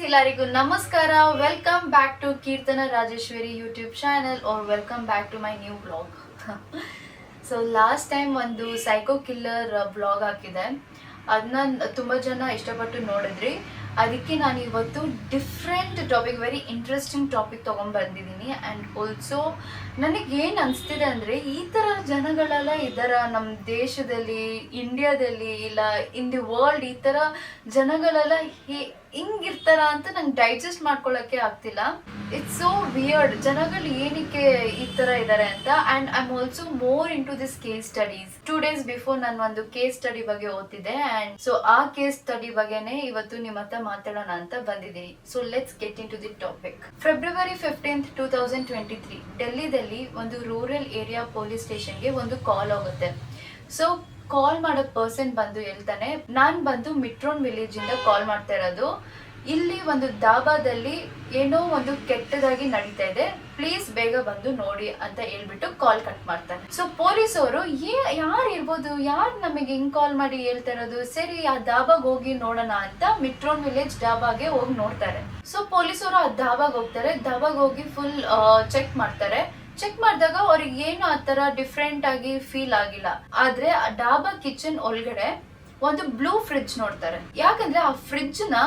ಎಲ್ಲರಿಗೂ ನಮಸ್ಕಾರ. Welcome back to Keerthana Rajeshwari YouTube channel or welcome back to my new blog. So last time ಒಂದು psycho killer blog ಹಾಕಿದೆ, ಅದನ್ನ ತುಂಬ ಜನ ಇಷ್ಟಪಟ್ಟು ನೋಡಿದ್ರಿ. ಅದಕ್ಕೆ ನಾನು ಇವತ್ತು different topic, very interesting topic ತೊಗೊಂಡ್ಬಂದಿದ್ದೀನಿ. ಆ್ಯಂಡ್ ಆಲ್ಸೋ ನನಗೇನು ಅನಿಸ್ತಿದೆ ಅಂದರೆ, ಈ ಥರ ಜನಗಳೆಲ್ಲ ಇದರ ನಮ್ಮ ದೇಶದಲ್ಲಿ, ಇಂಡಿಯಾದಲ್ಲಿ, ಇಲ್ಲ ಇನ್ ದಿ ವರ್ಲ್ಡ್ ಈ ಥರ ಜನಗಳೆಲ್ಲ ಹಿಂಗಿರ್ತಾರ ಅಂತ ನಂಗೆ ಡೈಜೆಸ್ಟ್ ಮಾಡ್ಕೊಳ್ಳೋಕ್ಕೆ ಆಗ್ತಿಲ್ಲ. It's so weird. ಜನಗಳು ಏನಕ್ಕೆ ಈ ಥರ ಇದ್ದಾರೆ ಅಂತ. And I am also more into this case studies. 2 days before ನಾನು ಒಂದು ಕೇಸ್ ಸ್ಟಡಿ ಬಗ್ಗೆ ಓದ್ತಿದ್ದೆ. ಆ್ಯಂಡ್ ಸೊ ಆ ಕೇಸ್ ಸ್ಟಡಿ ಬಗ್ಗೆನೇ ಇವತ್ತು ನಿಮ್ಮ ಹತ್ರ ಮಾತಾಡೋಣ ಅಂತ ಬಂದಿದ್ದೀನಿ. So let's get into the topic. February 15th, 2023 ಡೆಲ್ಲಿದಲ್ಲಿ ಒಂದು ರೂರಲ್ ಏರಿಯಾ ಪೊಲೀಸ್ ಸ್ಟೇಷನ್ಗೆ ಒಂದು ಕಾಲ್ ಹೋಗುತ್ತೆ. ಸೊ ಕಾಲ್ ಮಾಡೋ ಪರ್ಸನ್ ಬಂದು ಹೇಳ್ತಾನೆ, ನಾನು ಬಂದು ಮಿಟ್ರೋನ್ ವಿಲೇಜ್ ಇಂದ ಕಾಲ್ ಮಾಡ್ತಾ ಇರೋದು. ಇಲ್ಲಿ ಒಂದು ದಾಬಾದಲ್ಲಿ ಏನೋ ಒಂದು ಕೆಟ್ಟದಾಗಿ ನಡೀತಾ ಇದೆ, ಪ್ಲೀಸ್ ಬೇಗ ಬಂದು ನೋಡಿ ಅಂತ ಹೇಳ್ಬಿಟ್ಟು ಕಾಲ್ ಕಟ್ ಮಾಡ್ತಾನೆ. ಸೊ ಪೊಲೀಸವರು ಯಾರು ಇರ್ಬೋದು, ಯಾರು ನಮಗೆ ಹಿಂಗ್ ಕಾಲ್ ಮಾಡಿ ಹೇಳ್ತಾ ಇರೋದು, ಸರಿ ಆ ದಾಬಾಗ್ ಹೋಗಿ ನೋಡೋಣ ಅಂತ ಮಿಟ್ರೋನ್ ವಿಲೇಜ್ ಡಾಬಾಗೆ ಹೋಗಿ ನೋಡ್ತಾರೆ. ಸೊ ಪೊಲೀಸರು ಆ ದಾಬಾಗ್ ಹೋಗ್ತಾರೆ. ದಾಬಾಗ್ ಹೋಗಿ ಫುಲ್ ಚೆಕ್ ಮಾಡ್ತಾರೆ. ಚೆಕ್ ಮಾಡಿದಾಗ ಅವ್ರಿಗೆ ಏನು ಆ ತರ ಡಿಫ್ರೆಂಟ್ ಆಗಿ ಫೀಲ್ ಆಗಿಲ್ಲ. ಆದ್ರೆ ಆ ಡಾಬಾ ಕಿಚನ್ ಒಳಗಡೆ ಒಂದು ಬ್ಲೂ ಫ್ರಿಡ್ಜ್ ನೋಡ್ತಾರೆ. ಯಾಕಂದ್ರೆ ಆ ಫ್ರಿಡ್ಜ್ ನ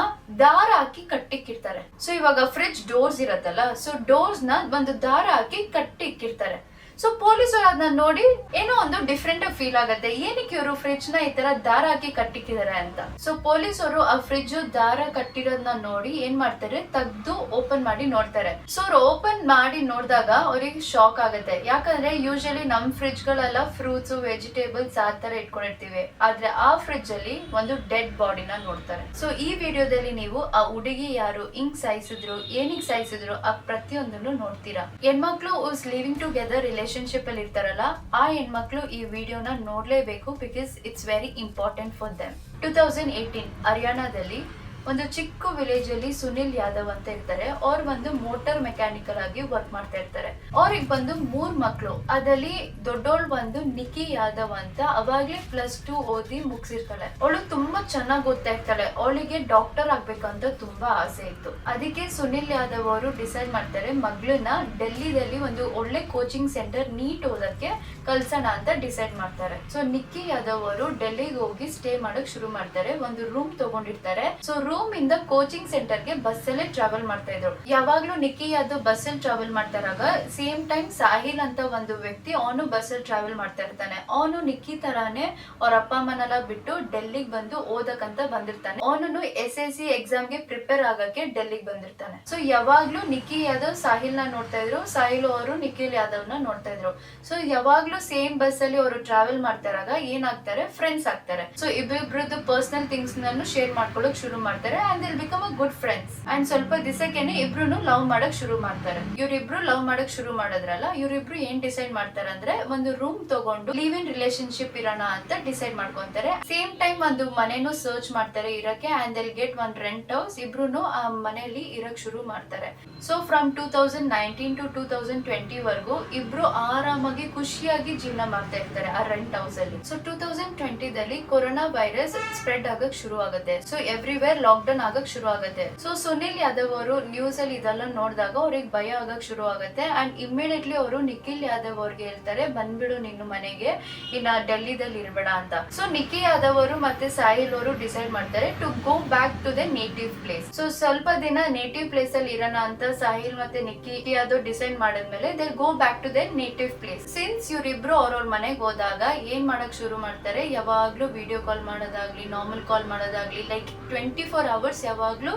ದಾರ ಹಾಕಿ ಕಟ್ಟಿಕ್ಕಿರ್ತಾರೆ. ಸೊ ಇವಾಗ ಫ್ರಿಡ್ಜ್ ಡೋರ್ಸ್ ಇರತ್ತಲ್ಲ, ಸೊ ಡೋರ್ಸ್ ನ ಒಂದು ದಾರ ಹಾಕಿ ಕಟ್ಟಿಕ್ಕಿರ್ತಾರೆ. ಸೊ ಪೊಲೀಸರು ಅದನ್ನ ನೋಡಿ ಏನೋ ಒಂದು ಡಿಫ್ರೆಂಟ್ ಆಗಿ ಫೀಲ್ ಆಗುತ್ತೆ, ಏನಕ್ಕೆ ಇವರು ಫ್ರಿಡ್ಜ್ ನ ಈ ತರ ದಾರ ಹಾಕಿ ಕಟ್ಟಿಕ್ಕಿದ್ದಾರೆ ಅಂತ. ಸೊ ಪೊಲೀಸರು ಆ ಫ್ರಿಡ್ಜ್ ದಾರ ಕಟ್ಟಿರೋದನ್ನ ನೋಡಿ ಏನ್ ಮಾಡ್ತಾರೆ, ತೆಗ್ದು ಓಪನ್ ಮಾಡಿ ನೋಡ್ತಾರೆ. ಸೊ ಅವ್ರು ಓಪನ್ ಮಾಡಿ ನೋಡಿದಾಗ ಅವ್ರಿಗೆ ಶಾಕ್ ಆಗುತ್ತೆ. ಯಾಕಂದ್ರೆ ಯೂಶಲಿ ನಮ್ ಫ್ರಿಡ್ಜ್ ಗಳೆಲ್ಲ ಫ್ರೂಟ್ಸ್, ವೆಜಿಟೇಬಲ್ಸ್ ಆ ತರ ಇಟ್ಕೊಂಡಿರ್ತೀವಿ. ಆದ್ರೆ ಆ ಫ್ರಿಡ್ಜ್ ಅಲ್ಲಿ ಒಂದು ಡೆಡ್ ಬಾಡಿನ ನೋಡ್ತಾರೆ. ಸೊ ಈ ವಿಡಿಯೋದಲ್ಲಿ ನೀವು ಆ ಹುಡುಗಿ ಯಾರು, ಹಿಂಗ್ ಸಾಯಿಸಿದ್ರು, ಏನಿಗೆ ಸಾಯಿಸಿದ್ರು, ಆ ಪ್ರತಿಯೊಂದನ್ನು ನೋಡ್ತೀರಾ. ಹೆಣ್ಮಕ್ಳು ಇಸ್ ಲಿವಿಂಗ್ ಟುಗೆದರ್ ರಿಲೇಶನ್ಶಿಪ್ ಅಲ್ಲಿ ಇರ್ತಾರಲ್ಲ, ಆ ಹೆಣ್ಮಕ್ಳು ಈ ವಿಡಿಯೋನ ನೋಡ್ಲೇಬೇಕು, because it's very important for them. 2018 ಹರಿಯಾಣದಲ್ಲಿ ಒಂದು ಚಿಕ್ಕ ವಿಲೇಜ್ ಅಲ್ಲಿ ಸುನಿಲ್ ಯಾದವ್ ಅಂತ ಇರ್ತಾರೆ. ಅವ್ರು ಒಂದು ಮೋಟಾರ್ ಮೆಕ್ಯಾನಿಕಲ್ ಆಗಿ ವರ್ಕ್ ಮಾಡ್ತಾ ಇರ್ತಾರೆ. ಅವ್ರಿಗೆ ಬಂದು 3 ಮಕ್ಳು. ಅದರಲ್ಲಿ ದೊಡ್ಡೋಳು ಬಂದು ನಿಕಿ ಯಾದವ್ ಅಂತ, ಅವಾಗ್ಲೇ +2 ಓದಿ ಮುಗಿಸಿರ್ತಾಳೆ. ಅವಳು ತುಂಬಾ ಚೆನ್ನಾಗಿ ಓದ್ತಾ ಇರ್ತಾಳೆ. ಅವಳಿಗೆ ಡಾಕ್ಟರ್ ಆಗ್ಬೇಕಂತ ತುಂಬಾ ಆಸೆ ಇತ್ತು. ಅದಕ್ಕೆ ಸುನಿಲ್ ಯಾದವ್ ಅವರು ಡಿಸೈಡ್ ಮಾಡ್ತಾರೆ, ಮಗಳನ್ನ ಡೆಲ್ಲಿದಲ್ಲಿ ಒಂದು ಒಳ್ಳೆ ಕೋಚಿಂಗ್ ಸೆಂಟರ್ ನೀಟ್ ಓದಕ್ಕೆ ಕಳ್ಸೋಣ ಅಂತ ಡಿಸೈಡ್ ಮಾಡ್ತಾರೆ. ಸೊ ನಿಕ್ಕಿ ಯಾದವ್ ಅವರು ಡೆಲ್ಲಿಗೆ ಹೋಗಿ ಸ್ಟೇ ಮಾಡಕ್ ಶುರು ಮಾಡ್ತಾರೆ. ಒಂದು ರೂಮ್ ತಗೊಂಡಿರ್ತಾರೆ. ಸೊ ರೂಮ್ ಇಂದ ಕೋಚಿಂಗ್ ಸೆಂಟರ್ ಗೆ ಬಸ್ ಅಲ್ಲೇ ಟ್ರಾವೆಲ್ ಮಾಡ್ತಾ ಇದ್ರು. ಯಾವಾಗ್ಲೂ ನಿಕ್ಕಿ ಯಾದವ್ ಬಸ್ ಅಲ್ಲಿ ಟ್ರಾವೆಲ್ ಮಾಡ್ತಾರಾಗ ಸೇಮ್ ಟೈಮ್ ಸಾಹಿಲ್ ಅಂತ ಒಂದು ವ್ಯಕ್ತಿ, ಅವನು ಬಸ್ ಅಲ್ಲಿ ಟ್ರಾವೆಲ್ ಮಾಡ್ತಾ ಇರ್ತಾನೆ. ಅವನು ನಿಕ್ಕಿ ತರಾನೇ ಅವ್ರ ಅಪ್ಪ ಅಮ್ಮನೆಲ್ಲ ಬಿಟ್ಟು ಡೆಲ್ಲಿಗೆ ಬಂದು ಓದಕ್ಕಂತ ಬಂದಿರ್ತಾನೆ. ಅವನು SSC ಎಕ್ಸಾಮ್ ಗೆ ಪ್ರಿಪೇರ್ ಆಗಕ್ಕೆ ಡೆಲ್ಲಿಗೆ ಬಂದಿರ್ತಾನೆ. ಸೊ ಯಾವಾಗ್ಲೂ ನಿಕ್ಕಿ ಯಾದವ್ ಸಾಹಿಲ್ ನ ನೋಡ್ತಾ ಇದ್ರು, ಸಾಹಿಲ್ ಅವರು ನಿಖಿಲ್ ಯಾದವ್ ನ ನೋಡ್ತಾ ಇದ್ರು. ಸೊ ಯಾವಾಗ್ಲೂ ಸೇಮ್ ಬಸ್ ಅಲ್ಲಿ ಅವರು ಟ್ರಾವೆಲ್ ಮಾಡ್ತಾರಾಗ ಏನಾಗ್ತಾರೆ, ಫ್ರೆಂಡ್ಸ್ ಆಗ್ತಾರೆ. ಸೊ ಇಬ್ಬಿಬ್ರದ್ದು ಪರ್ಸನಲ್ ಥಿಂಗ್ಸ್ ನಾನು ಶೇರ್ ಮಾಡ್ಕೊಳ್ಳೋಕೆ ಶುರು ಮಾಡ್ತಾರೆ. and they'll become a good friends. and ಸ್ವಲ್ಪ ದಿವಸಕ್ಕೇನೆ ಇಬ್ರು ಲವ್ ಮಾಡಕ್ ಶುರು ಮಾಡ್ತಾರೆ. ಇವ್ರಿಬ್ರು ಲವ್ ಮಾಡಕ್ ಶುರು ಮಾಡಿದ್ರಲ್ಲ, ಇವ್ರಿಬ್ರು ಏನ್ ಡಿಸೈಡ್ ಮಾಡ್ತಾರೆ ಅಂದ್ರೆ, ಒಂದು ರೂಮ್ ತಗೊಂಡು ಲಿವ್ ಇನ್ ರಿಲೇಶನ್ಶಿಪ್ ಇರೋಣ ಅಂತ ಡಿಸೈಡ್ ಮಾಡ್ಕೊಂತಾರೆ. ಸೇಮ್ ಟೈಮ್ ಒಂದು ಮನೆನೂ ಸರ್ಚ್ ಮಾಡ್ತಾರೆ ಇರಕ್ಕೆ. and they'll get one rent house. ಇಬ್ರು ಆ ಮನೆಯಲ್ಲಿ ಇರಕ್ ಶುರು ಮಾಡ್ತಾರೆ. ಸೊ ಫ್ರಮ್ 2019 to 2020 ವರೆಗೂ ಇಬ್ರು ಆರಾಮಾಗಿ ಖುಷಿಯಾಗಿ ಜೀವನ ಮಾಡ್ತಾ ಇರ್ತಾರೆ ಆ ರೆಂಟ್ ಹೌಸ್ ಅಲ್ಲಿ. ಸೊ 2020 ದಲ್ಲಿ ಕೊರೋನಾ ವೈರಸ್ ಸ್ಪ್ರೆಡ್ ಆಗಕ್ ಶುರು ಆಗುತ್ತೆ. ಸೊ ಎವ್ರಿವೇರ್ ಲಾಕ್ಡೌನ್ ಆಗಕ್ ಶುರು ಆಗುತ್ತೆ. ಸೊ ಸುನಿಲ್ ಯಾದವ್ ಅವರು ನ್ಯೂಸ್ ಅಲ್ಲಿ ಇದೆಲ್ಲ ನೋಡಿದಾಗ ಅವ್ರಿಗೆ ಭಯ ಆಗಕ್ ಶುರು ಆಗುತ್ತೆ. ಅಂಡ್ ಇಮಿಡಿಯೇಟ್ಲಿ ಅವರು ನಿಖಿಲ್ ಯಾದವ್ ಅವ್ರಿಗೆ ಹೇಳ್ತಾರೆ, ಬಂದ್ಬಿಡು ನಿನ್ನ ಮನೆಗೆ, ಇನ್ನ ಡೆಲ್ಲಿದಲ್ಲಿ ಇರ್ಬೇಡ ಅಂತ. ಸೊ ನಿಖಿ ಯಾದವ್ ಅವರು ಮತ್ತೆ ಸಾಹಿಲ್ ಅವರು ಡಿಸೈಡ್ ಮಾಡ್ತಾರೆ to go back to the native place. So ಸ್ವಲ್ಪ ದಿನ ನೇಟಿವ್ ಪ್ಲೇಸ್ ಅಲ್ಲಿ ಇರೋಣ ಅಂತ ಸಾಹಿಲ್ ಮತ್ತೆ ನಿಖಿ ಯಾದವ್ ಡಿಸೈಡ್ ಮಾಡಿದ್ಮೇಲೆ they go back to the native place. Since ಇವ್ರಿಬ್ರು ಅವ್ರವ್ರ ಮನೆಗೆ ಹೋದಾಗ ಏನ್ ಮಾಡಕ್ ಶುರು ಮಾಡ್ತಾರೆ, ಯಾವಾಗ್ಲೂ ವಿಡಿಯೋ ಕಾಲ್ ಮಾಡೋದಾಗ್ಲಿ, ನಾರ್ಮಲ್ ಕಾಲ್ ಮಾಡೋದಾಗ್ಲಿ, ಲೈಕ್ 24 hours ಯಾವಾಗ್ಲೂ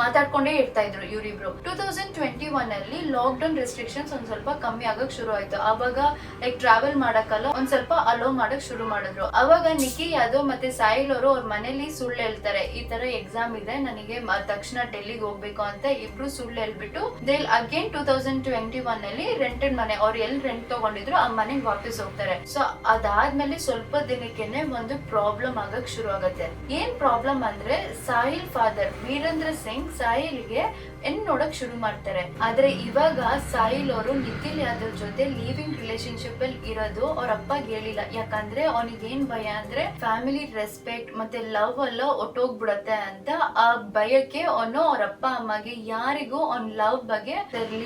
ಮಾತಾಡ್ಕೊಂಡೇ ಇರ್ತಾ ಇದ್ರು ಇವರಿಬ್ರು. 2021 ಅಲ್ಲಿ ಲಾಕ್ಡೌನ್ ರೆಸ್ಟ್ರಿಕ್ಷನ್ಸ್ ಒಂದ್ ಸ್ವಲ್ಪ ಕಮ್ಮಿ ಆಗಕ್ ಶುರು ಆಯ್ತು. ಅವಾಗ ಲೈಕ್ ಟ್ರಾವೆಲ್ ಮಾಡಕ್ಕಲ್ಲ ಒಂದ್ ಸ್ವಲ್ಪ ಅಲೋ ಮಾಡಕ್ ಶುರು ಮಾಡಿದ್ರು. ಅವಾಗ ನಿಖಿ ಯಾದವ್ ಮತ್ತೆ ಸಾಹಿಲ್ ಅವರು ಅವ್ರ ಮನೇಲಿ ಸುಳ್ಳು ಹೇಳ್ತಾರೆ, ಈ ತರ ಎಕ್ಸಾಮ್ ಇದೆ, ನನಗೆ ತಕ್ಷಣ ಡೆಲ್ಲಿಗೆ ಹೋಗ್ಬೇಕು ಅಂತ ಇಬ್ರು ಸುಳ್ಳು ಹೇಳ್ಬಿಟ್ಟು ದೇಲ್ ಅಗೇನ್ 2021 ಅಲ್ಲಿ ರೆಂಟೆಡ್ ಮನೆ, ಅವ್ರು ಎಲ್ಲಿ ರೆಂಟ್ ತಗೊಂಡಿದ್ರು ಆ ಮನೆಗೆ ವಾಪಸ್ ಹೋಗ್ತಾರೆ. ಸೊ ಅದಾದ್ಮೇಲೆ ಸ್ವಲ್ಪ ದಿನಕ್ಕೆನೆ ಒಂದು ಪ್ರಾಬ್ಲಮ್ ಆಗಕ್ ಶುರು ಆಗುತ್ತೆ. ಏನ್ ಪ್ರಾಬ್ಲಮ್ ಅಂದ್ರೆ, ಸಾಹಿಲ್ ಫಾದರ್ ವೀರೇಂದ್ರ ಸಿಂಗ್ ಸಾಹಿಲ್ಗೆ ಹೆಣ್ ನೋಡಕ್ ಶುರು ಮಾಡ್ತಾರೆ. ಆದ್ರೆ ಇವಾಗ ಸಾಹಿಲ್ ಅವರು ನಿಖಿಲ್ ಯಾದವ್ ಜೊತೆ ಲಿವಿಂಗ್ ರಿಲೇಶನ್ಶಿಪ್ ಅಲ್ಲಿ ಇರೋದು ಅವ್ರ ಅಪ್ಪಗೆ ಹೇಳಿಲ್ಲ. ಯಾಕಂದ್ರೆ ಅವನಿಗೆ ಏನ್ ಭಯ ಅಂದ್ರೆ ಫ್ಯಾಮಿಲಿ ರೆಸ್ಪೆಕ್ಟ್ ಮತ್ತೆ ಲವ್ ಎಲ್ಲ ಒಟ್ಟೋಗ್ಬಿಡತ್ತೆ ಅಂತ. ಆ ಭಯಕ್ಕೆ ಅವನು ಅವ್ರ ಅಪ್ಪ ಅಮ್ಮಗೆ ಯಾರಿಗೂ ಅವ್ನ ಲವ್ ಬಗ್ಗೆ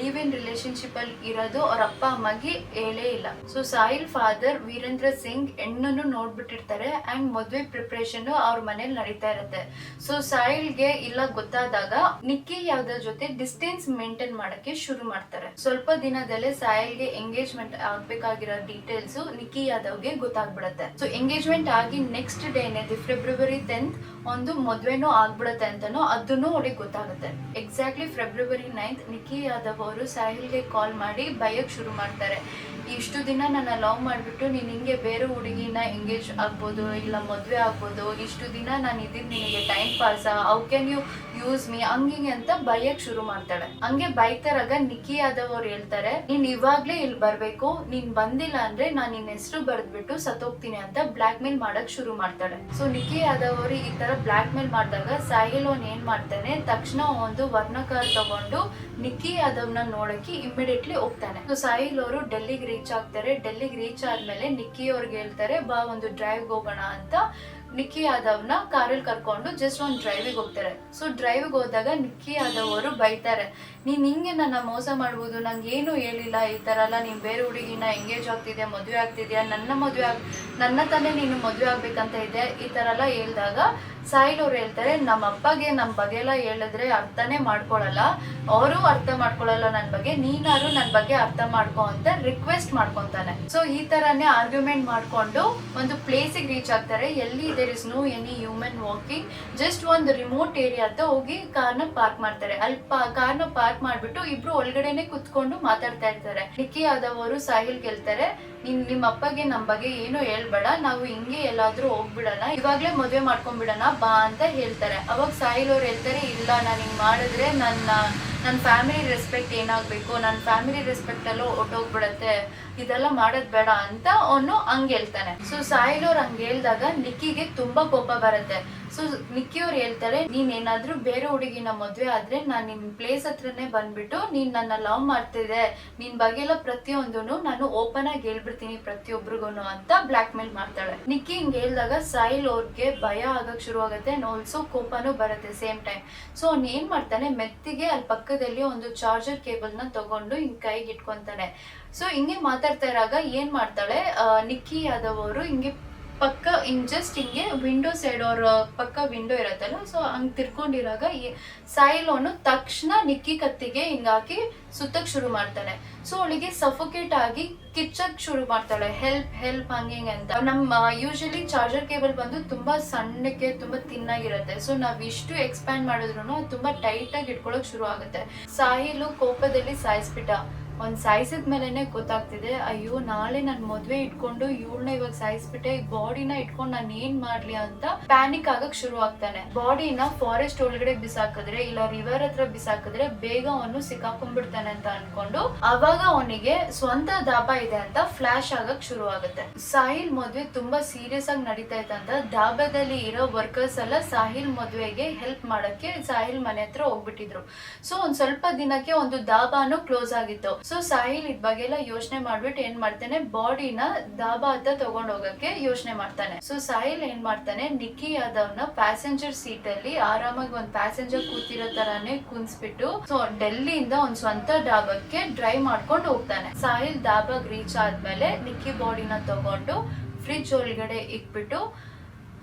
ಲಿವ್ ಇನ್ ರಿಲೇಶನ್ಶಿಪ್ ಅಲ್ಲಿ ಇರೋದು ಅವ್ರ ಅಪ್ಪ ಅಮ್ಮಗೆ ಹೇಳೇ ಇಲ್ಲ. ಸೊ ಸಾಹಿಲ್ ಫಾದರ್ ವೀರೇಂದ್ರ ಸಿಂಗ್ ಹೆಣ್ಣನ್ನು ನೋಡ್ಬಿಟ್ಟಿರ್ತಾರೆ ಅಂಡ್ ಮದ್ವೆ ಪ್ರಿಪರೇಷನ್ ಅವ್ರ ಮನೇಲಿ ನಡೀತಾ ಇರುತ್ತೆ. ಸೊ ಸಾಹಿಲ್ಗೆ ಇಲ್ಲ ಗೊತ್ತಾದಾಗ ನಿಕ್ಕಿ ಯಾದವ್ ಜೊತೆ ಡಿಸ್ಟೆನ್ಸ್ ಮೇಂಟೈನ್ ಮಾಡಕ್ಕೆ ಶುರು ಮಾಡ್ತಾರೆ. ಸ್ವಲ್ಪ ದಿನದಲ್ಲೇ ಸಾಹಿಲ್ಗೆ ಎಂಗೇಜ್ಮೆಂಟ್ ಆಗ್ಬೇಕಾಗಿರೋ ಡೀಟೇಲ್ಸ್ ನಿಕ್ಕಿ ಯಾದವ್ಗೆ ಗೊತ್ತಾಗ್ಬಿಡತ್ತೆ. ಸೊ ಎಂಗೇಜ್ಮೆಂಟ್ ಆಗಿ ನೆಕ್ಸ್ಟ್ ಡೇನೆ ಫೆಬ್ರವರಿ 10th ಒಂದು ಮದ್ವೆನೂ ಆಗ್ಬಿಡತ್ತೆ ಅಂತಾನು ಅದನ್ನು ಅವಳಿಗೆ ಗೊತ್ತಾಗುತ್ತೆ. ಎಕ್ಸಾಕ್ಟ್ಲಿ ಫೆಬ್ರವರಿ 9th ನಿಕ್ಕಿ ಯಾದವ್ ಅವರು ಸಾಹಿಲ್ಗೆ ಕಾಲ್ ಮಾಡಿ ಬೈಯಕ್ ಶುರು ಮಾಡ್ತಾರೆ. ಇಷ್ಟು ದಿನ ನನ್ನ ಲವ್ ಮಾಡ್ಬಿಟ್ಟು ನೀನ್ ಹಿಂಗೆ ಬೇರೆ ಹುಡುಗಿನ ಎಂಗೇಜ್ ಆಗ್ಬೋದು ಇಲ್ಲ ಮದ್ವೆ ಆಗ್ಬೋದು, ಇಷ್ಟು ದಿನ ನಾನು ಇದ್ದೀನಿ ನಿನಗೆ time pass, how can you use me ಹಂಗಿಂಗೆ ಅಂತ ಬೈಯಕ್ ಶುರು ಮಾಡ್ತಾಳೆ. ಹಂಗೆ ಬೈತಾರಾಗ ನಿಕ್ಕಿ ಯಾದವ್ ಅವ್ರು ಹೇಳ್ತಾರೆ, ನೀನ್ ಇವಾಗ್ಲೇ ಇಲ್ಲಿ ಬರ್ಬೇಕು, ನೀನ್ ಬಂದಿಲ್ಲ ಅಂದ್ರೆ ನಾನ್ ನಿನ್ ಹೆಸರು ಬರ್ದ್ಬಿಟ್ಟು ಸತ್ತೋಗ್ತೀನಿ ಅಂತ ಬ್ಲಾಕ್ ಮೇಲ್ ಮಾಡಕ್ ಶುರು ಮಾಡ್ತಾಳೆ. ಸೊ ನಿಕ್ಕಿ ಯಾದವ್ ಅವರು ಈ ತರ ಬ್ಲಾಕ್ ಮೇಲ್ ಮಾಡಿದಾಗ ಸಾಹಿಲ್ ಅವ್ನ್ ಏನ್ ಮಾಡ್ತಾನೆ, ತಕ್ಷಣ ಒಂದು ವರ್ಣ ಕಾರ್ ತಗೊಂಡು ನಿಕ್ಕಿ ಯಾದವ್ನ ನೋಡಕ್ಕೆ ಇಮಿಡಿಯೇಟ್ಲಿ ಹೋಗ್ತಾನೆ. ಸೊ ಸಾಹಿಲ್ ಅವರು ಡೆಲ್ಲಿಗೆ ರೀಚ್ ಆಗ್ತಾರೆ. ಡೆಲ್ಲಿಗೆ ರೀಚ್ ಆದ್ಮೇಲೆ ನಿಕ್ಕಿ ಅವ್ರಿಗೆ ಹೇಳ್ತಾರೆ, ಬಾ ಒಂದು ಡ್ರೈವ್ ಹೋಗೋಣ ಅಂತ. ನಿಕ್ಕಿ ಯಾದವ್ನ ಕಾರಲ್ಲಿ ಕರ್ಕೊಂಡು ಜಸ್ಟ್ ಒಂದು ಡ್ರೈವಿಗೆ ಹೋಗ್ತಾರೆ. ಸೊ ಡ್ರೈವಿಗೆ ಹೋದಾಗ ನಿಕ್ಕಿ ಯಾದವ್ ಅವರು ಬೈತಾರೆ, ನೀನ್ ಹಿಂಗೆ ನನ್ನ ಮೋಸ ಮಾಡ್ಬೋದು, ನಂಗೆ ಏನು ಹೇಳಿಲ್ಲ ಈ ತರ ಎಲ್ಲ, ನೀನ್ ಬೇರೆ ಹುಡುಗಿನ ಎಂಗೇಜ್ ಆಗ್ತಿದ್ಯಾ ಮದ್ವೆ ಆಗ್ತಿದ್ಯಾ, ನನ್ನ ತಾನೇ ನೀನು ಮದ್ವೆ ಆಗ್ಬೇಕಂತ ಇದೆ, ಈ ತರ ಎಲ್ಲ ಹೇಳ್ದಾಗ ಸಾಹಿಲ್ ಅವ್ರು ಹೇಳ್ತಾರೆ, ನಮ್ಮ ಅಪ್ಪಗೆ ನಮ್ ಬಗ್ಗೆ ಎಲ್ಲ ಹೇಳಿದ್ರೆ ಅರ್ಥನೇ ಮಾಡ್ಕೊಳಲ್ಲ, ಅವರು ಅರ್ಥ ಮಾಡ್ಕೊಳಲ್ಲ ನನ್ ಬಗ್ಗೆ, ನೀನಾರು ನನ್ ಬಗ್ಗೆ ಅರ್ಥ ಮಾಡ್ಕೊ ಅಂತ ರಿಕ್ವೆಸ್ಟ್ ಮಾಡ್ಕೊಂತಾನೆ. ಸೊ ಈ ತರಾನೇ ಆರ್ಗ್ಯುಮೆಂಟ್ ಮಾಡ್ಕೊಂಡು ಒಂದು ಪ್ಲೇಸಿಗೆ ರೀಚ್ ಆಗ್ತಾರೆ. ಎಲ್ಲಿ there is no any human walking, just ಒಂದು ರಿಮೋಟ್ ಏರಿಯಾ ಅಂತ ಹೋಗಿ ಕಾರ್ನ ಪಾರ್ಕ್ ಮಾಡ್ತಾರೆ. ಅಲ್ಲಿ ಕಾರ್ನ ಪಾರ್ಕ್ ಮಾಡ್ಬಿಟ್ಟು ಇಬ್ರು ಒಳಗಡೆನೆ ಕುತ್ಕೊಂಡು ಮಾತಾಡ್ತಾ ಇರ್ತಾರೆ. ನಿಕ್ಕಿ ಯಾದವ್ ಅವರು ಸಾಹಿಲ್ ಗೆಲ್ತಾರೆ, ನಿಮ್ಮ ಅಪ್ಪಗೆ ನಮ್ ಬಗ್ಗೆ ಏನು ಹೇಳ್ಬೇಡ, ನಾವು ಹಿಂಗೆ ಎಲ್ಲಾದ್ರೂ ಹೋಗ್ಬಿಡೋಣ, ಇವಾಗ್ಲೇ ಮದ್ವೆ ಮಾಡ್ಕೊಂಡ್ಬಿಡೋಣ ಬಾ ಅಂತ ಹೇಳ್ತಾರೆ. ಅವಾಗ ಸಾಹಿಲ್ ಅವ್ರು ಹೇಳ್ತಾರೆ, ಇಲ್ಲ ನಾನು ಹಿಂಗ್ ಮಾಡಿದ್ರೆ ನನ್ನ ಫ್ಯಾಮಿಲಿ ರೆಸ್ಪೆಕ್ಟ್ ಏನಾಗ್ಬೇಕು, ನನ್ನ ಫ್ಯಾಮಿಲಿ ರೆಸ್ಪೆಕ್ಟ್ ಎಲ್ಲ ಹೊಟ್ಟೋಗ್ಬಿಡತ್ತೆ, ಇದೆಲ್ಲ ಮಾಡೋದ್ ಬೇಡ ಅಂತ ಅವನು ಹಂಗ್ ಹೇಳ್ತಾನೆ. ಸೊ ಸಾಹಿಲ್ ಅವ್ರು ಹಂಗ್ ಹೇಳ್ದಾಗ ನಿಕ್ಕಿಗೆ ತುಂಬಾ ಕೋಪ ಬರುತ್ತೆ. ಸೊ ನಿಕ್ಕಿ ಅವ್ರು ಹೇಳ್ತಾರೆ, ನೀನ್ ಏನಾದ್ರೂ ಬೇರೆ ಹುಡುಗಿನ ಮದ್ವೆ ಆದ್ರೆ ನಾನ್ ನಿಮ್ ಪ್ಲೇಸ್ ಹತ್ರನೇ ಬಂದ್ಬಿಟ್ಟು ನೀನ್ ನನ್ನ ಲವ್ ಮಾಡ್ತಿದ್ದೆ, ನಿನ್ ಬಗ್ಗೆ ಎಲ್ಲ ಪ್ರತಿಯೊಂದನು ನಾನು ಓಪನ್ ಆಗಿ ಹೇಳ್ಬಿಡ್ತೀನಿ ಪ್ರತಿಯೊಬ್ರಿಗೂನು ಅಂತ ಬ್ಲಾಕ್ ಮೇಲ್ ಮಾಡ್ತಾಳೆ. ನಿಕ್ಕಿ ಹಿಂಗ್ ಹೇಳ್ದಾಗ ಸಾಹಿಲ್ ಅವ್ರಿಗೆ ಭಯ ಆಗಕ್ ಶುರು ಆಗುತ್ತೆ ಅಂಡ್ ಆಲ್ಸೋ ಕೋಪನೂ ಬರುತ್ತೆ ಸೇಮ್ ಟೈಮ್. ಸೊ ಅವ್ನ್ ಏನ್ ಮಾಡ್ತಾನೆ, ಮೆತ್ತಿಗೆ ಅಲ್ಲಿ ಪಕ್ಕದಲ್ಲಿ ಒಂದು ಚಾರ್ಜರ್ ಕೇಬಲ್ ನ ತಗೊಂಡು ಹಿಂಗ್ ಕೈಗೆ ಇಟ್ಕೊಂತಾನೆ. ಸೊ ಹಿಂಗೆ ಮಾತಾಡ್ತಾ ಇರಾಗ ಏನ್ ಮಾಡ್ತಾಳೆ, ನಿಕ್ಕಿ ಯಾದವ್ ಅವರು ಹಿಂಗೆ ಪಕ್ಕ ಹಿಂಗ್ ಜಸ್ಟ್ ಹಿಂಗೆ ವಿಂಡೋ ಸೈಡ್ ಅವ್ರ ಪಕ್ಕ ವಿಂಡೋ ಇರತ್ತಲ್ಲ, ಸೊ ಹಂಗ್ ತಿರ್ಕೊಂಡಿರಾಗ ಸಾಹಿಲ್ ಅವನು ತಕ್ಷಣ ನಿಕ್ಕಿ ಕತ್ತಿಗೆ ಹಿಂಗಾಕಿ ಸುತ್ತಕ್ ಶುರು ಮಾಡ್ತಾನೆ. ಸೊ ಅವಳಿಗೆ ಸಫೋಕೇಟ್ ಆಗಿ ಕಿಚ್ಚಕ್ ಶುರು ಮಾಡ್ತಾಳೆ, ಹೆಲ್ಪ್ ಹೆಲ್ಪ್ ಹಂಗಿಂಗ್ ಅಂತ. ನಮ್ಮ ಯೂಶಲಿ ಚಾರ್ಜರ್ ಕೇಬಲ್ ಬಂದು ತುಂಬಾ ಸಣ್ಣಕ್ಕೆ ತುಂಬಾ ತಿನ್ನಾಗಿರುತ್ತೆ. ಸೊ ನಾವ್ ಇಷ್ಟು ಎಕ್ಸ್ಪ್ಯಾಂಡ್ ಮಾಡಿದ್ರು ತುಂಬಾ ಟೈಟ್ ಆಗಿ ಇಟ್ಕೊಳಕ್ ಶುರು ಆಗುತ್ತೆ. ಸಾಹಿಲ್ ಕೋಪದಲ್ಲಿ ಸಾಯಿಸ್ಬಿಟ್ಟ. ಒಂದ್ ಸಾಯಿಸಿದ್ಮೇಲೆನೆ ಗೊತ್ತಾಗ್ತಿದೆ, ಅಯ್ಯೋ ನಾಳೆ ನನ್ ಮದ್ವೆ ಇಟ್ಕೊಂಡು ಇವಳನ್ನ ಇವಾಗ ಸಾಯಿಸ್ಬಿಟ್ಟೆ, ಈ ಬಾಡಿನ ಇಟ್ಕೊಂಡು ನಾನ್ ಏನ್ ಮಾಡ್ಲಿ ಅಂತ ಪ್ಯಾನಿಕ್ ಆಗಕ್ ಶುರು ಆಗ್ತಾನೆ. ಬಾಡಿನ ಫಾರೆಸ್ಟ್ ಒಳಗಡೆ ಬಿಸಾಕಿದ್ರೆ ಇಲ್ಲ ರಿವರ್ ಹತ್ರ ಬಿಸಾಕಿದ್ರೆ ಬೇಗ ಅವನು ಸಿಕ್ಕಾಕೊಂಡ್ಬಿಡ್ತಾನೆ ಅಂತ ಅನ್ಕೊಂಡು ಅವಾಗ ಅವನಿಗೆ ಸ್ವಂತ ದಾಬಾ ಇದೆ ಅಂತ ಫ್ಲಾಶ್ ಆಗಕ್ ಶುರು ಆಗುತ್ತೆ. ಸಾಹಿಲ್ ಮದ್ವೆ ತುಂಬಾ ಸೀರಿಯಸ್ ಆಗಿ ನಡೀತಾ ಇತ್ತಂತ ದಾಬಾದಲ್ಲಿ ಇರೋ ವರ್ಕರ್ಸ್ ಎಲ್ಲ ಸಾಹಿಲ್ ಮದ್ವೆಗೆ ಹೆಲ್ಪ್ ಮಾಡಕ್ಕೆ ಸಾಹಿಲ್ ಮನೆ ಹತ್ರ ಹೋಗ್ಬಿಟ್ಟಿದ್ರು. ಸೊ ಒಂದ್ ಸ್ವಲ್ಪ ದಿನಕ್ಕೆ ಒಂದು ದಾಬಾನು ಕ್ಲೋಸ್ ಆಗಿತ್ತು. ಸೊ ಸಾಹಿಲ್ ಇದ್ ಬಗ್ಗೆ ಎಲ್ಲ ಯೋಚನೆ ಮಾಡ್ಬಿಟ್ಟು ಏನ್ ಮಾಡ್ತಾನೆ, ಬಾಡಿನ ದಾಬಾ ಹತ್ತ ತಗೊಂಡ್ ಹೋಗಕ್ಕೆ ಯೋಚನೆ ಮಾಡ್ತಾನೆ. ಸೊ ಸಾಹಿಲ್ ಏನ್ ಮಾಡ್ತಾನೆ, ನಿಕ್ಕಿ ಯಾದವ್ನ ಪ್ಯಾಸೆಂಜರ್ ಸೀಟ್ ಅಲ್ಲಿ ಆರಾಮಾಗಿ ಒಂದ್ ಪ್ಯಾಸೆಂಜರ್ ಕೂತಿರೋ ತರಾನೇ ಕುಂಸ್ಬಿಟ್ಟು ಸೊ ಡೆಲ್ಲಿಯಿಂದ ಒಂದ್ ಸ್ವಂತ ಡಾಬಾಕ್ಕೆ ಡ್ರೈವ್ ಮಾಡ್ಕೊಂಡು ಹೋಗ್ತಾನೆ. ಸಾಹಿಲ್ ಡಾಬಾಗ್ ರೀಚ್ ಆದ್ಮೇಲೆ ನಿಕ್ಕಿ ಬಾಡಿನ ತಗೊಂಡು ಫ್ರಿಡ್ಜ್ ಒಳಗಡೆ ಇಟ್ಬಿಟ್ಟು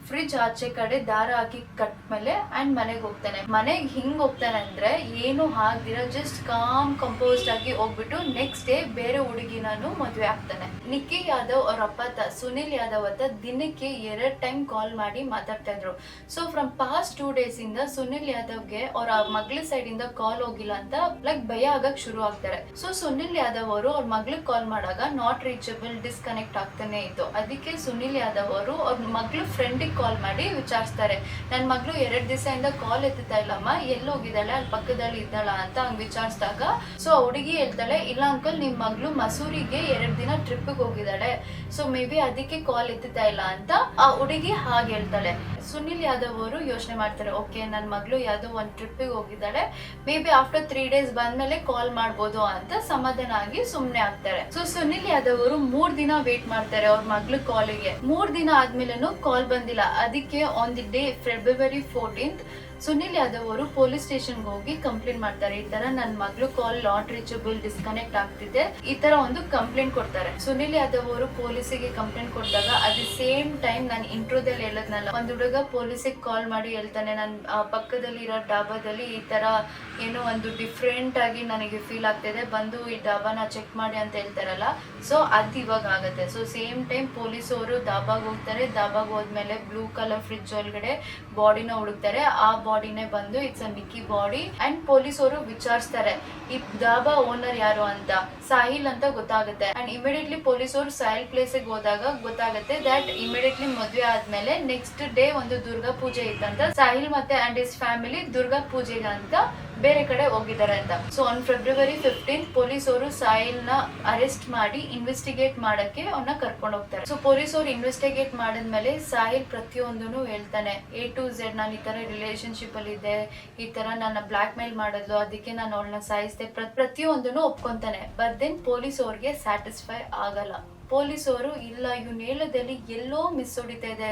ಫ್ರಿಡ್ಜ್ ಆಚೆ ಕಡೆ ದಾರ ಹಾಕಿ ಕಟ್ಮೇಲೆ ಅಂಡ್ ಮನೆಗೆ ಹೋಗ್ತಾನೆ. ಮನೆಗೆ ಹಿಂಗ್ ಹೋಗ್ತಾನೆ ಅಂದ್ರೆ ಏನು ಹಾಕ್ದಿರ ಜಸ್ಟ್ ಕಾಮ್ ಕಂಪೋಸ್ಡ್ ಆಗಿ ಹೋಗ್ಬಿಟ್ಟು ನೆಕ್ಸ್ಟ್ ಡೇ ಬೇರೆ ಹುಡುಗಿನೂ ಮದ್ವೆ ಆಗ್ತಾನೆ. ನಿಕ್ಕಿ ಯಾದವ್ ಅವ್ರ ಅಪ್ಪ ಸುನಿಲ್ ಯಾದವ್ ಅಂತ ದಿನಕ್ಕೆ 2 ಟೈಮ್ ಕಾಲ್ ಮಾಡಿ ಮಾತಾಡ್ತಾ ಇದ್ರು. ಸೊ ಫ್ರಮ್ ಪಾಸ್ಟ್ 2 days ಇಂದ ಸುನಿಲ್ ಯಾದವ್ಗೆ ಅವ್ರ ಮಗಳ ಸೈಡ್ ಇಂದ ಕಾಲ್ ಹೋಗಿಲ್ಲ ಅಂತ ಲೈಕ್ ಭಯ ಆಗಕ್ ಶುರು ಆಗ್ತಾರೆ. ಸೊ ಸುನಿಲ್ ಯಾದವ್ ಅವರು ಅವ್ರ ಮಗ್ಳಿಗೆ ಕಾಲ್ ಮಾಡಾಗ ನಾಟ್ ರೀಚಬಲ್ ಡಿಸ್ಕನೆಕ್ಟ್ ಆಗ್ತಾನೆ ಇತ್ತು. ಅದಕ್ಕೆ ಸುನಿಲ್ ಯಾದವ್ ಅವರು ಅವ್ರ ಮಗ್ಳು ಫ್ರೆಂಡಿಗೆ ಕಾಲ್ ಮಾಡಿ ವಿಚಾರಿಸ್ತಾರೆ, ನನ್ ಮಗಳು 2 ದಿವಸದಿಂದ ಕಾಲ್ ಎತ್ತುತ್ತಾ ಇಲ್ಲಮ್ಮ, ಎಲ್ಲಿ ಹೋಗಿದ್ದಾಳೆ, ಅಲ್ಲಿ ಪಕ್ಕದಲ್ಲಿ ಇದ್ದಾಳ ಅಂತ ಹಂಗ್ ವಿಚಾರಿಸಿದಾಗ ಸೊ ಹುಡುಗಿ ಹೇಳ್ತಾಳೆ, ಇಲ್ಲ ಅಂಕಲ್ ನಿಮ್ ಮಗಳು ಮಸೂರಿಗೆ 2 ದಿನ ಟ್ರಿಪ್ ಹೋಗಿದ್ದಾಳೆ, ಸೊ ಮೇ ಬಿ ಅದಕ್ಕೆ ಕಾಲ್ ಎತ್ತುತ್ತಾ ಇಲ್ಲ ಅಂತ ಆ ಹುಡುಗಿ ಹಾಗೆ ಹೇಳ್ತಾಳೆ. ಸುನಿಲ್ ಯಾದವ್ ಅವರು ಯೋಚನೆ ಮಾಡ್ತಾರೆ, ಓಕೆ ನನ್ನ ಮಗಳು ಯಾವುದೋ ಒಂದು ಟ್ರಿಪ್ಪಿಗೆ ಹೋಗಿದ್ದಾಳೆ, ಮೇ ಬಿ ಆಫ್ಟರ್ 3 days ಬಂದ್ಮೇಲೆ ಕಾಲ್ ಮಾಡ್ಬೋದು ಅಂತ ಸಮಾಧಾನ ಆಗಿ ಸುಮ್ನೆ ಆಗ್ತಾರೆ. ಸೊ ಸುನಿಲ್ ಯಾದವ್ ಅವರು 3 ದಿನ ವೇಟ್ ಮಾಡ್ತಾರೆ ಅವ್ರ ಮಗಳು ಕಾಲಿಗೆ. 3 ದಿನ ಆದ್ಮೇಲೆನೂ ಕಾಲ್ ಬಂದಿಲ್ಲ. ಅದಕ್ಕೆ on the day February 14th Sunil Yadav ಅವರು ಪೊಲೀಸ್ ಸ್ಟೇಷನ್ಗೆ ಹೋಗಿ ಕಂಪ್ಲೇಂಟ್ ಮಾಡ್ತಾರೆ, ಈ ತರ ನನ್ನ ಮಗಳು ಕಾಲ್ ನಾಟ್ ರೀಚಬಲ್, ಡಿಸ್ಕನೆಕ್ಟ್ ಆಗ್ತಿದೆ, ಈ ತರ ಒಂದು ಕಂಪ್ಲೇಂಟ್ ಕೊಡ್ತಾರೆ. ಸುನಿಲ್ ಯಾದವ್ ಅವರು ಪೊಲೀಸಿಗೆ ಕಂಪ್ಲೇಂಟ್ ಕೊಟ್ಟಾಗ ಅದೇ ಸೇಮ್ ಟೈಮ್ ನಾನು ಇಂಟ್ರೋದಲ್ಲಿ ಹೇಳದ್ನಲ್ಲ, ಒಂದ್ ಹುಡುಗ ಪೊಲೀಸಿಗೆ ಕಾಲ್ ಮಾಡಿ ಹೇಳ್ತಾನೆ, ನನ್ನ ಪಕ್ಕದಲ್ಲಿ ಇರೋ ಡಾಬಾದಲ್ಲಿ ಈ ತರ ಏನೋ ಒಂದು ಡಿಫ್ರೆಂಟ್ ಆಗಿ ನನಗೆ ಫೀಲ್ ಆಗ್ತಿದೆ, ಬಂದು ಈ ಡಾಬಾನ ಚೆಕ್ ಮಾಡಿ ಅಂತ ಹೇಳ್ತಾರಲ್ಲ. ಸೊ ಅದ್ ಇವಾಗ ಆಗತ್ತೆ. ಸೊ ಸೇಮ್ ಟೈಮ್ ಪೊಲೀಸ್ ಅವರು ದಾಬಾಗ್ ಹೋಗ್ತಾರೆ. ದಾಬಾಗ್ ಹೋದ್ಮೇಲೆ ಬ್ಲೂ ಕಲರ್ ಫ್ರಿಡ್ಜ್ ಒಳಗಡೆ ಬಾಡಿನ ಹುಡುಕ್ತಾರೆ. ಆ ಬಾಡಿನೇ ಬಂದು it's a Nikki body. And police ಅವರು ವಿಚಾರಿಸ್ತಾರೆ ಈ ದಾಬಾ ಓನರ್ ಯಾರು ಅಂತ. ಸಾಹಿಲ್ ಅಂತ ಗೊತ್ತಾಗುತ್ತೆ. ಅಂಡ್ ಇಮಿಡಿಯೇಟ್ಲಿ ಪೊಲೀಸ್ ಅವರು ಸಾಹಿಲ್ ಪ್ಲೇಸ್ ಗೆ ಹೋದಾಗ ಗೊತ್ತಾಗುತ್ತೆ ದಟ್ ಇಮಿಡಿಯೇಟ್ಲಿ ಮದ್ವೆ ಆದ್ಮೇಲೆ ನೆಕ್ಸ್ಟ್ ಡೇ ಒಂದು ದುರ್ಗಾ ಪೂಜೆ ಇತ್ತಂತ. ಸಾಹಿಲ್ ಮತ್ತೆ ಅಂಡ್ ಇಸ್ ಫ್ಯಾಮಿಲಿ ದುರ್ಗಾ ಪೂಜೆಗೆ ಅಂತ ಬೇರೆ ಕಡೆ ಹೋಗಿದ್ದಾರೆ ಅಂತ. So on February 15th police ಅವರು ಸಾಹಿಲ್ ನ ಅರೆಸ್ಟ್ ಮಾಡಿ ಇನ್ವೆಸ್ಟಿಗೇಟ್ ಮಾಡಕ್ಕೆ ಅವನ್ನ ಕರ್ಕೊಂಡು ಹೋಗ್ತಾರೆ. ಸೊ ಪೊಲೀಸ್ ಅವರು ಇನ್ವೆಸ್ಟಿಗೇಟ್ ಮಾಡಿದ್ಮೇಲೆ ಸಾಹಿಲ್ ಪ್ರತಿಯೊಂದನ್ನು ಹೇಳ್ತಾನೆ, A to Z ನಾನು ಈ ತರ ರಿಲೇಶನ್ಶಿಪ್ ಅಲ್ಲಿ ಇದ್ದೆ, ಈ ತರ ನನ್ನ ಬ್ಲಾಕ್ ಮೇಲ್ ಮಾಡಿದ್ಲು, ಅದಕ್ಕೆ ನಾನು ಅವಳನ್ನ ಸಾಯಿಸ್ದೆ, ಪ್ರತಿಯೊಂದನ್ನು ಒಪ್ಕೊಂತಾನೆ. ಬಟ್ ದೆನ್ ಪೊಲೀಸ್ ಅವ್ರಿಗೆ ಸ್ಯಾಟಿಸ್ಫೈ ಆಗಲ್ಲ. ಪೊಲೀಸ್ ಅವರು ಇಲ್ಲ ಇವ್ನ ಹೇಳೋದಲ್ಲಿ ಎಲ್ಲೋ ಮಿಸ್ ಹೊಡಿತಾ ಇದೆ,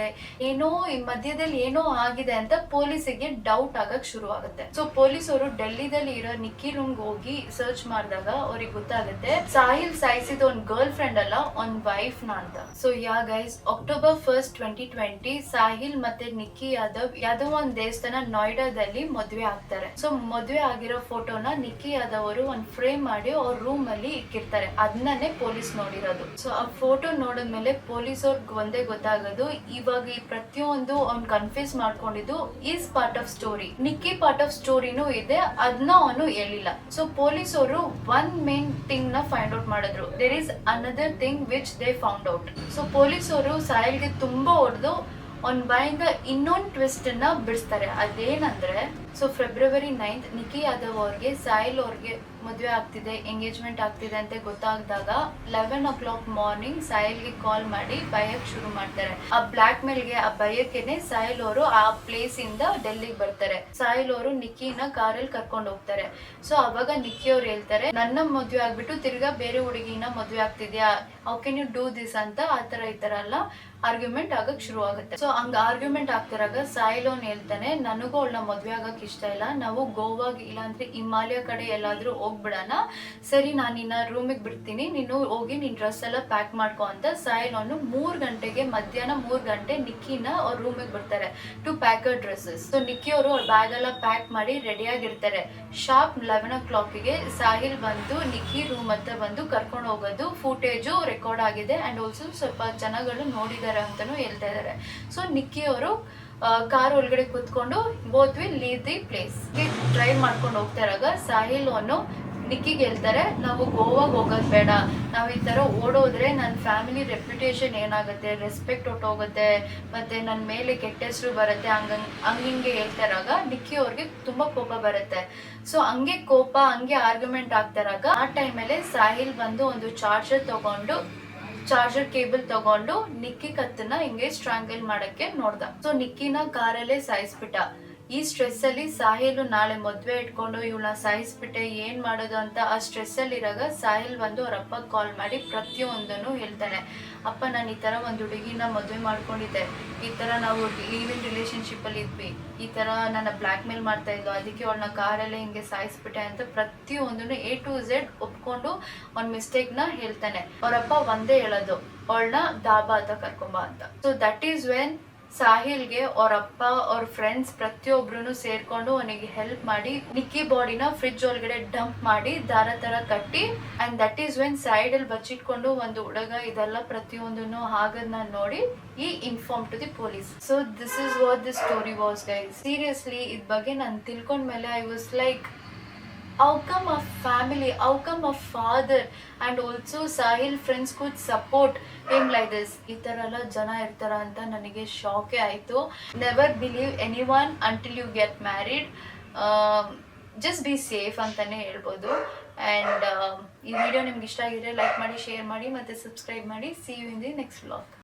ಏನೋ ಈ ಮಧ್ಯದಲ್ಲಿ ಏನೋ ಆಗಿದೆ ಅಂತ ಪೊಲೀಸಿಗೆ ಡೌಟ್ ಆಗಕ್ ಶುರು ಆಗುತ್ತೆ. ಸೊ ಪೊಲೀಸ್ ಅವರು ಡೆಲ್ಲಿದಲ್ಲಿ ಇರೋ ನಿಕ್ಕಿ ರೂಮ್ಗೆ ಹೋಗಿ ಸರ್ಚ್ ಮಾಡಿದಾಗ ಅವ್ರಿಗೆ ಗೊತ್ತಾಗುತ್ತೆ ಸಾಹಿಲ್ ಸಾಯಿಸಿದ ಒಂದ್ ಗರ್ಲ್ ಫ್ರೆಂಡ್ ಅಲ್ಲ, ಒಂದ್ ವೈಫ್ ನ ಅಂತ. So yeah guys, October 1st 2020 Sahil ಮತ್ತೆ ನಿಕ್ಕಿ ಯಾದವ್ ಯಾವ್ದೋ ಒಂದ್ ದೇವಸ್ಥಾನ ನೋಯ್ಡಾದಲ್ಲಿ ಮದ್ವೆ ಆಗ್ತಾರೆ. ಸೊ ಮದ್ವೆ ಆಗಿರೋ ಫೋಟೋನ ನಿಕ್ಕಿ ಯಾದವ್ ಅವರು ಒಂದ್ ಫ್ರೇಮ್ ಮಾಡಿ ಅವ್ರ ರೂಮ್ ಅಲ್ಲಿ ಇಕ್ಕಿರ್ತಾರೆ. ಅದನ್ನೇ ಪೊಲೀಸ್ ನೋಡಿರೋದು. ಸೊ ಫೋಟೋ ನೋಡಿದ್ಮೇಲೆ ಪೊಲೀಸ್ ಅವ್ರಿಗೆ ಒಂದೇ ಗೊತ್ತಾಗೋದು, ಇವಾಗ ಈ ಪ್ರತಿಯೊಂದು ಅವ್ನು ಕನ್ಫ್ಯೂಸ್ ಮಾಡ್ಕೊಂಡಿದ್ದು is part of story, Nikki part of ಸ್ಟೋರಿನೂ ಇದೆ, ಅದನ್ನ ಅವನು ಹೇಳಿಲ್ಲ. ಸೊ ಪೊಲೀಸ್ ಅವರು ಒನ್ ಮೇನ್ ಥಿಂಗ್ ನ ಫೈಂಡ್ ಔಟ್ ಮಾಡಿದ್ರು, there is another thing which they found out. So police ಅವರು ಸಾಹಿಲ್ಗೆ ತುಂಬಾ ಹೊಡೆದು ಅವ್ನ ಬಾಯಿಂದ ಇನ್ನೊಂದು ಟ್ವಿಸ್ಟ್ ನ ಬಿಡಿಸ್ತಾರೆ. ಅದೇನಂದ್ರೆ, ಸೊ February 9th ನಿಕ್ಕಿ ಯಾದವ್ ಅವ್ರಿಗೆ ಸಾಹಿಲ್ ಅವ್ರಿಗೆ ಮದುವೆ ಆಗ್ತಿದೆ, ಎಂಗೇಜ್ಮೆಂಟ್ ಆಗ್ತಿದೆ ಅಂತ ಗೊತ್ತಾಗ್ದಾಗ 11 o'clock ಮಾರ್ನಿಂಗ್ ಸಾಹಿಲ್ಗೆ ಕಾಲ್ ಮಾಡಿ ಬೈಯಕ್ ಶುರು ಮಾಡ್ತಾರೆ. ಆ ಬ್ಲಾಕ್ ಮೇಲ್ಗೆ ಆ ಬೈಯಕ್ಕೇನೆ ಸಾಹಿಲ್ ಅವರು ಆ ಪ್ಲೇಸ್ ಇಂದ ಡೆಲ್ಲಿಗೆ ಬರ್ತಾರೆ. ಸಾಹಿಲ್ ಅವರು ನಿಕ್ಕಿನ ಕಾರಲ್ಲಿ ಕರ್ಕೊಂಡು ಹೋಗ್ತಾರೆ. ಸೊ ಅವಾಗ ನಿಕ್ಕಿ ಅವ್ರು ಹೇಳ್ತಾರೆ, ನನ್ನ ಮದ್ವೆ ಆಗ್ಬಿಟ್ಟು ತಿರ್ಗಾ ಬೇರೆ ಹುಡುಗಿನ ಮದ್ವೆ ಆಗ್ತಿದ್ಯಾ, how can you do this ಅಂತ ಆತರ ಈ ತರ ಎಲ್ಲ ಆರ್ಗ್ಯುಮೆಂಟ್ ಆಗಕ್ ಶುರು ಆಗುತ್ತೆ. ಸೊ ಹಂಗ ಆರ್ಗ್ಯುಮೆಂಟ್ ಆಗ್ತಿರಾಗ ಸಾಹಿಲ್ ಅವ್ನು ಹೇಳ್ತಾನೆ, ನನಗೂ ಅವಳನ್ನ ಮದ್ವೆ ಆಗಕ್ ಇಷ್ಟ ಇಲ್ಲ, ನಾವು ಗೋವಾಗ್ ಇಲ್ಲಾಂದ್ರೆ ಹಿಮಾಲಯ ಕಡೆ ಎಲ್ಲಾದ್ರೂ ಹೋಗ್ಬಿಡೋಣ, ಸರಿ ನಾನು ನಿನ್ನ ರೂಮಿಗೆ ಬಿಡ್ತೀನಿ, ನೀನು ಹೋಗಿ ನಿನ್ ಡ್ರೆಸ್ ಎಲ್ಲ ಪ್ಯಾಕ್ ಮಾಡ್ಕೊ ಅಂತ ಸಾಹಿಲ್ ಅವನು 3 ಗಂಟೆಗೆ ಮಧ್ಯಾಹ್ನ 3 ಗಂಟೆ ನಿಕ್ಕಿನ ಅವ್ರ ರೂಮಿಗೆ ಬಿಡ್ತಾರೆ to pack our dresses. So Nikki ಅವರು ಅವ್ರ ಬ್ಯಾಗ್ ಎಲ್ಲ ಪ್ಯಾಕ್ ಮಾಡಿ ರೆಡಿ ಆಗಿರ್ತಾರೆ. ಶಾರ್ಪ್ 11 o'clock ಸಾಹಿಲ್ ಬಂದು ನಿಕ್ಕಿ ರೂಮ್ ಹತ್ರ ಬಂದು ಕರ್ಕೊಂಡು ಹೋಗೋದು ಫುಟೇಜು ರೆಕಾರ್ಡ್ ಆಗಿದೆ. ಅಂಡ್ ಆಲ್ಸೋ ಸ್ವಲ್ಪ ಜನಗಳು ನೋಡಿದ್ದಾರೆ ಅಂತಾನು ಹೇಳ್ತಾ ಇದ್ದಾರೆ. ಸೊ ನಿಕ್ಕಿ ಅವರು ಕಾರ್ ಒಳಗಡೆ ಕೂತ್ಕೊಂಡು both will leave the place drive ಮಾಡ್ಕೊಂಡು ಹೋಗ್ತಾ ಇರಾಗ ಸಾಹಿಲ್ ಅವನು ನಿಕ್ಕಿಗೆ ಹೇಳ್ತಾರೆ, ನಾವು ಗೋವಾಗ್ ಹೋಗೋದ್ ಬೇಡ, ನಾವ್ ಈ ತರ ಓಡೋದ್ರೆ ನನ್ನ ಫ್ಯಾಮಿಲಿ ರೆಪ್ಯುಟೇಷನ್ ಏನಾಗುತ್ತೆ, ರೆಸ್ಪೆಕ್ಟ್ ಹೊಟ್ಟೋಗುತ್ತೆ, ಮತ್ತೆ ನನ್ನ ಮೇಲೆ ಕೆಟ್ಟ ಹೆಸರು ಬರುತ್ತೆ, ಹಂಗಿಂಗೆ ಹೇಳ್ತಾ ಇರಾಗ ನಿಕ್ಕಿ ಅವ್ರಿಗೆ ತುಂಬಾ ಕೋಪ ಬರುತ್ತೆ. ಸೊ ಹಂಗೆ ಕೋಪ ಹಂಗೆ ಆರ್ಗ್ಯುಮೆಂಟ್ ಆಗ್ತಾ ಇರಾಗ ಆ ಟೈಮಲ್ಲಿ ಸಾಹಿಲ್ ಬಂದು ಒಂದು ಚಾರ್ಜರ್ ಕೇಬಲ್ ತಗೊಂಡು ನಿಕ್ಕಿ ಕತ್ತನ್ನ ಹಿಂಗೆ ಸ್ಟ್ರಾಂಗಲ್ ಮಾಡಕ್ಕೆ ನೋಡ್ದ. ಸೊ ನಿಕ್ಕಿನ ಕಾರಲ್ಲೇ ಸಾಯಿಸ್ಬಿಟ್ಟ. ಈ ಸ್ಟ್ರೆಸ್ ಅಲ್ಲಿ ಸಾಹಿಲ್ ನಾಳೆ ಮದ್ವೆ ಇಟ್ಕೊಂಡು ಇವಳನ್ನ ಸಾಯಿಸ್ಬಿಟ್ಟೆ, ಏನ್ ಮಾಡೋದು ಅಂತ ಆ ಸ್ಟ್ರೆಸ್ ಅಲ್ಲಿ ಇರಾಗ ಸಾಹಿಲ್ ಬಂದು ಅವ್ರ ಅಪ್ಪ ಕಾಲ್ ಮಾಡಿ ಪ್ರತಿಯೊಂದನ್ನು ಹೇಳ್ತಾನೆ, ಅಪ್ಪ ನಾನು ಈ ತರ ಒಂದು ಹುಡುಗಿನ ಮದ್ವೆ ಮಾಡ್ಕೊಂಡಿದ್ದೆ, ಈ ತರ ನಾವು ಲಿವ್ ಇನ್ ರಿಲೇಶನ್ಶಿಪ್ ಅಲ್ಲಿ ಇದ್ವಿ, ಈ ತರ ನನ್ನ ಬ್ಲಾಕ್ ಮೇಲ್ ಮಾಡ್ತಾ ಇದ್ಲು, ಅದಕ್ಕೆ ಅವಳನ್ನ ಕಾರಲ್ಲೇ ಹಿಂಗೆ ಸಾಯಿಸ್ಬಿಟ್ಟೆ ಅಂತ ಪ್ರತಿಯೊಂದನ್ನು A to Z ಒಪ್ಕೊಂಡು ಅವ್ನ ಮಿಸ್ಟೇಕ್ ನ ಹೇಳ್ತಾನೆ. ಅವ್ರಪ್ಪ ಒಂದೇ ಹೇಳೋದು, ಅವಳನ್ನ ದಾಬಾ ಅಂತ ಕರ್ಕೊಂಬ ಅಂತ. ಸೊ ದಟ್ ಈಸ್ ವೆನ್ ಸಾಹಿಲ್ಗೆ ಅವ್ರ ಅಪ್ಪ ಅವ್ರ ಫ್ರೆಂಡ್ಸ್ ಪ್ರತಿಯೊಬ್ರು ಸೇರ್ಕೊಂಡು ಅವನಿಗೆ ಹೆಲ್ಪ್ ಮಾಡಿ ನಿಕ್ಕಿ ಬಾಡಿನ ಫ್ರಿಡ್ಜ್ ಒಳಗಡೆ ಡಂಪ್ ಮಾಡಿ ದಾರ ತರ ಕಟ್ಟಿ, and that is when side ಅಲ್ಲಿ ಬಚ್ಚಿಟ್ಕೊಂಡು ಒಂದು ಹುಡುಗ ಇದೆಲ್ಲ ಪ್ರತಿಯೊಂದನ್ನು ಹಾಗದ್ನ ನೋಡಿ ಈ inform to the police. So this is what the story was guys. Seriously ಇದ್ ಬಗ್ಗೆ ನಾನು ತಿಳ್ಕೊಂಡ್ಮೇಲೆ I was like, how come a family, how come a father and also Sahil friends could support him like this? ಈ ತರ ಎಲ್ಲ ಜನ ಇರ್ತಾರ ಅಂತ ನನಗೆ ಶಾಕೇ ಆಯ್ತು. Never believe anyone until you get married. Just be safe ಅಂತಾನೆ ಹೇಳ್ಬೋದು. ಆ್ಯಂಡ್ ಈ ವಿಡಿಯೋ ನಿಮ್ಗೆ ಇಷ್ಟ ಆಗಿದ್ರೆ ಲೈಕ್ ಮಾಡಿ, ಶೇರ್ ಮಾಡಿ, ಮತ್ತೆ ಸಬ್ಸ್ಕ್ರೈಬ್ ಮಾಡಿ. See you in the next vlog.